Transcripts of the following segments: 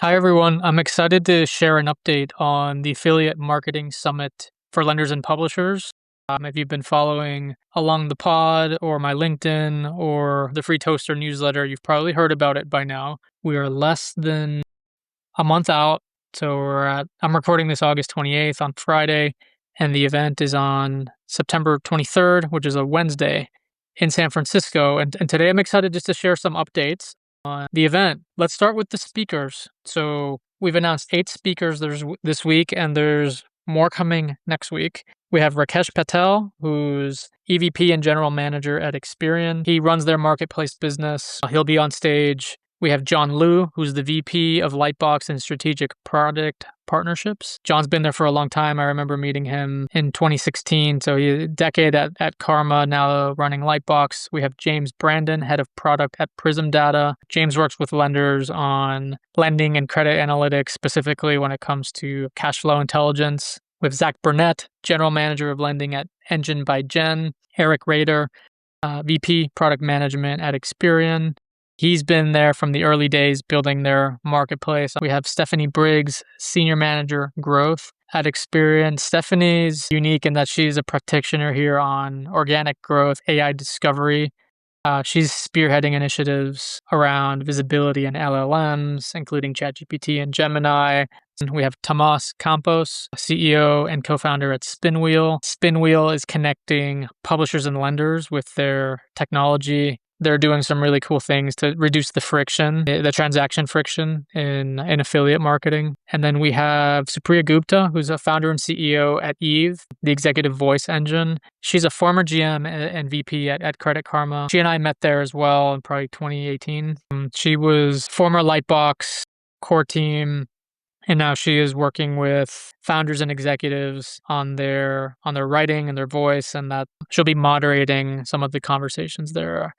Hi, everyone. I'm excited to share an update on the Affiliate Marketing Summit for lenders and publishers. If you've been following along the pod or my LinkedIn or the Free Toaster newsletter, you've probably heard about it by now. We are less than a month out. So I'm recording this August 28th on Friday, and the event is on September 23rd, which is a Wednesday in San Francisco. And today I'm excited just to share some updates on the event. Let's start with the speakers. So we've announced 8 speakers this week, and there's more coming next week. We have Rakesh Patel, who's EVP and General Manager at Experian. He runs their marketplace business. He'll be on stage. We have John Liu, who's the VP of Lightbox and Strategic Product Partnerships. John's been there for a long time. I remember meeting him in 2016. So he's a decade at Karma, now running Lightbox. We have James Brandon, Head of Product at Prism Data. James works with lenders on lending and credit analytics, specifically when it comes to cash flow intelligence. We have Zach Burnett, General Manager of Lending at Engine by Gen. Eric Rader, VP Product Management at Experian. He's been there from the early days building their marketplace. We have Stephanie Briggs, Senior Manager Growth at Experian. Stephanie's unique in that she's a practitioner here on organic growth, AI discovery. She's spearheading initiatives around visibility and LLMs, including ChatGPT and Gemini. And we have Tomas Campos, CEO and co-founder at Spinwheel. Spinwheel is connecting publishers and lenders with their technology. They're doing some really cool things to reduce the friction, the transaction friction in affiliate marketing. And then we have Supriya Gupta, who's a founder and CEO at Eve, the executive voice engine. She's a former GM and VP at Credit Karma. She and I met there as well in probably 2018. She was former Lightbox core team, and now she is working with founders and executives on their writing and their voice, and that she'll be moderating some of the conversations there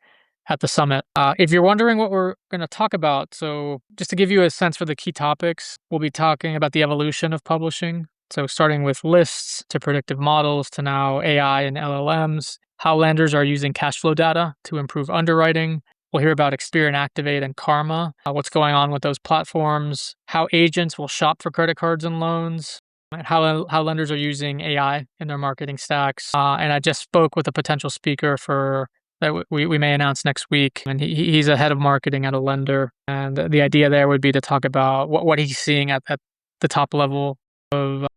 at the summit. If you're wondering what we're going to talk about, so just to give you a sense for the key topics, we'll be talking about the evolution of publishing. So starting with lists to predictive models to now AI and LLMs, how lenders are using cash flow data to improve underwriting. We'll hear about Experian, Activate, and Karma, what's going on with those platforms, how agents will shop for credit cards and loans, and how lenders are using AI in their marketing stacks. And I just spoke with a potential speaker that we may announce next week. And he's a head of marketing at a lender. And the idea there would be to talk about what he's seeing at the top level of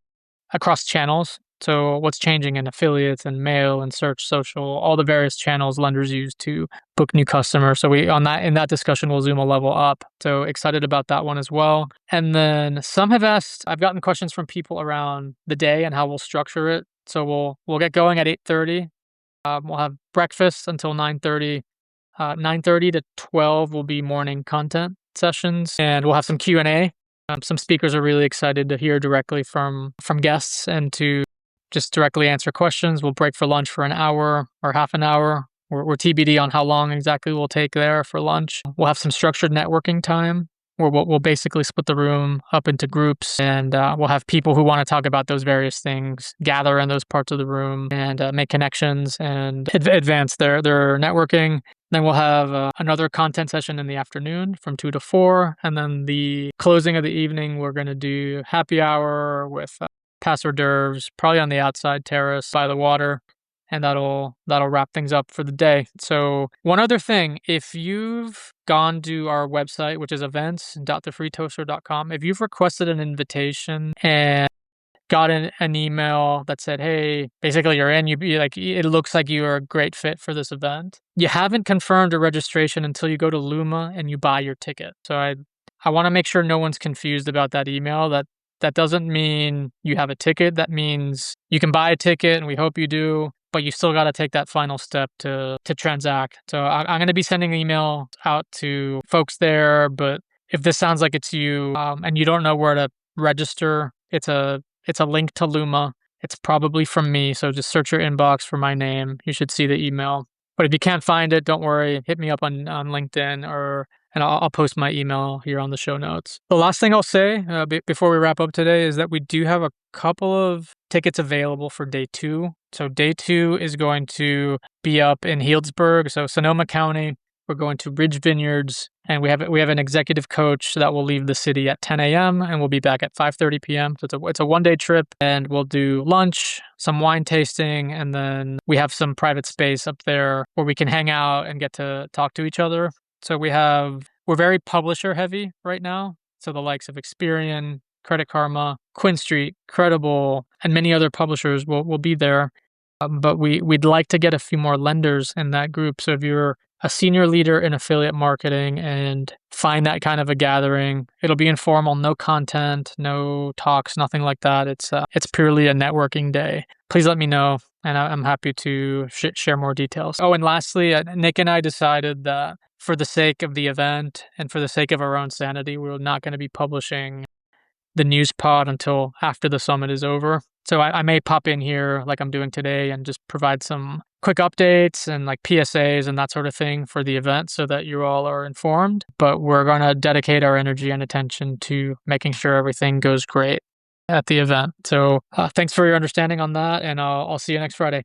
across channels. So what's changing in affiliates and mail and search, social, all the various channels lenders use to book new customers. So in that discussion, we'll zoom a level up. So excited about that one as well. And then some have asked, I've gotten questions from people around the day and how we'll structure it. So we'll get going at 8:30. We'll have breakfast until 9:30. 9:30 to 12 will be morning content sessions, and we'll have some Q&A. Some speakers are really excited to hear directly from guests and to just directly answer questions. We'll break for lunch for an hour or half an hour. We're TBD on how long exactly we'll take there for lunch. We'll have some structured networking time where we'll basically split the room up into groups, and we'll have people who want to talk about those various things gather in those parts of the room and make connections and advance their networking. Then we'll have another content session in the afternoon from 2 to 4, and then the closing of the evening, we're going to do happy hour with past hors d'oeuvres, probably on the outside terrace by the water. And that'll wrap things up for the day. So one other thing, if you've gone to our website, which is events.thefreetoaster.com, if you've requested an invitation and got an email that said, hey, basically you're in, it looks like you're a great fit for this event. You haven't confirmed a registration until you go to Luma and you buy your ticket. So I want to make sure no one's confused about that email. That doesn't mean you have a ticket. That means you can buy a ticket, and we hope you do, but you still got to take that final step to transact. So I'm going to be sending an email out to folks there, but if this sounds like it's you and you don't know where to register, it's a link to Luma. It's probably from me, so just search your inbox for my name. You should see the email. But if you can't find it, don't worry. Hit me up on LinkedIn and I'll post my email here on the show notes. The last thing I'll say before we wrap up today is that we do have a couple of tickets available for day 2. So day 2 is going to be up in Healdsburg, so Sonoma County. We're going to Ridge Vineyards, and we have an executive coach that will leave the city at 10 a.m. and we'll be back at 5:30 p.m. So it's a one-day trip, and we'll do lunch, some wine tasting, and then we have some private space up there where we can hang out and get to talk to each other. So we're very publisher heavy right now. So the likes of Experian, Credit Karma, Quinn Street, Credible, and many other publishers will be there. But we'd like to get a few more lenders in that group. So if you're a senior leader in affiliate marketing and find that kind of a gathering, it'll be informal, no content, no talks, nothing like that. It's purely a networking day. Please let me know, and I'm happy to share more details. Oh, and lastly, Nick and I decided that for the sake of the event and for the sake of our own sanity, we're not going to be publishing the news pod until after the summit is over. So I may pop in here like I'm doing today and just provide some quick updates and like PSAs and that sort of thing for the event so that you all are informed. But we're going to dedicate our energy and attention to making sure everything goes great at the event. So thanks for your understanding on that, and I'll see you next Friday.